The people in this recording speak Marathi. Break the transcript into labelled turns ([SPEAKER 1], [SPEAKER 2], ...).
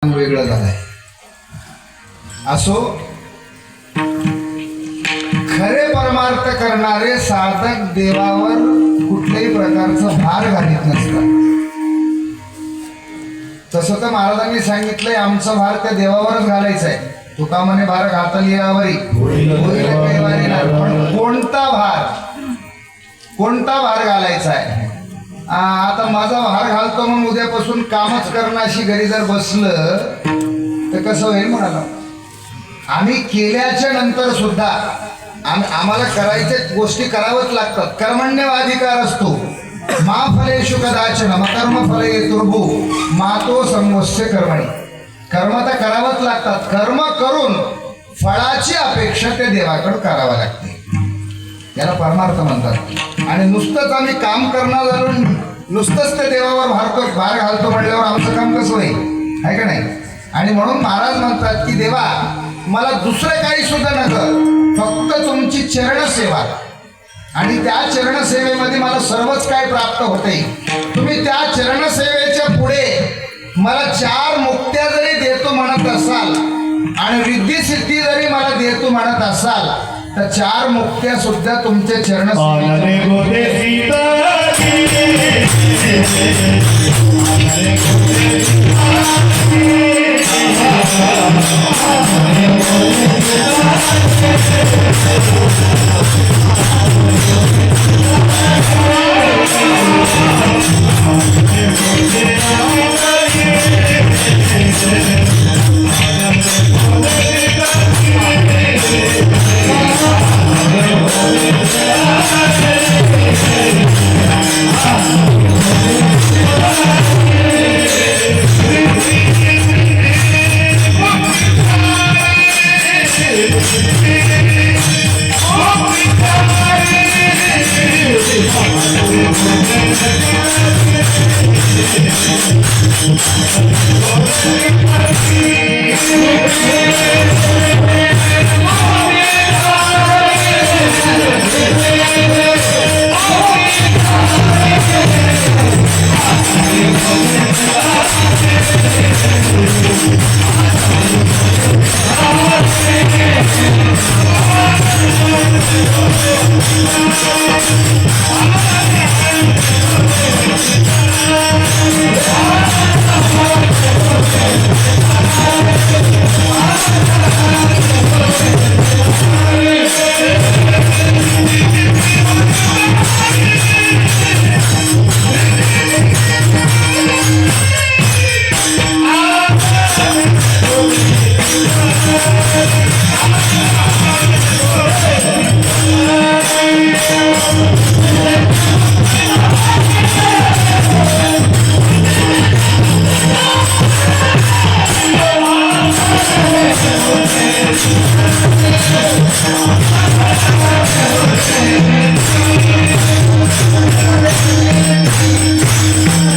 [SPEAKER 1] वेगळं झालंय. असो, खरे परमार्थ करणारे साधक देवावर कुठल्याही प्रकारचं भार घालीत नसतात. तसं तर महाराजांनी सांगितलंय आमचा भार त्या देवावरच घालायचा आहे. तुका म्हणे भार घातली यावरी पण कोणता भार घालायचा आहे. आता माझा भार घालतो म्हणून उद्यापासून कामच करणं अशी घरी जर बसलं तर कसं होईल म्हणाला. आम्ही केल्याच्या नंतर सुद्धा आम्हाला करायच्या गोष्टी करावंच लागतात. कर्मण्यवाधिकार असतो. मा फलेषु कदाचन कर्म फले तुर्भू मातो संवस्य कर्मणी. कर्म तर करावंच लागतात. कर्म करून फळाची अपेक्षा ते देवाकडे करावं लागते. याला परमार्थ म्हणतात. आणि नुसतंच आम्ही काम करणार झालो नुसतंच ते देवावर भार घालतो म्हटल्यावर आमचं काम कसं होईल, आहे का नाही. आणि म्हणून महाराज म्हणतात की देवा मला दुसरं काही सुद्धा नका, फक्त तुमची चरणसेवा. आणि त्या चरणसेवेमध्ये मला सर्वच काय प्राप्त होते. तुम्ही त्या चरणसेवेच्या पुढे मला 4 मुक्त्या जरी देतो म्हणत असाल आणि रिद्धी सिद्धी जरी मला देतो म्हणत असाल तर 4 मुक्त्या सुद्धा तुमच्या चरण सेवेच्या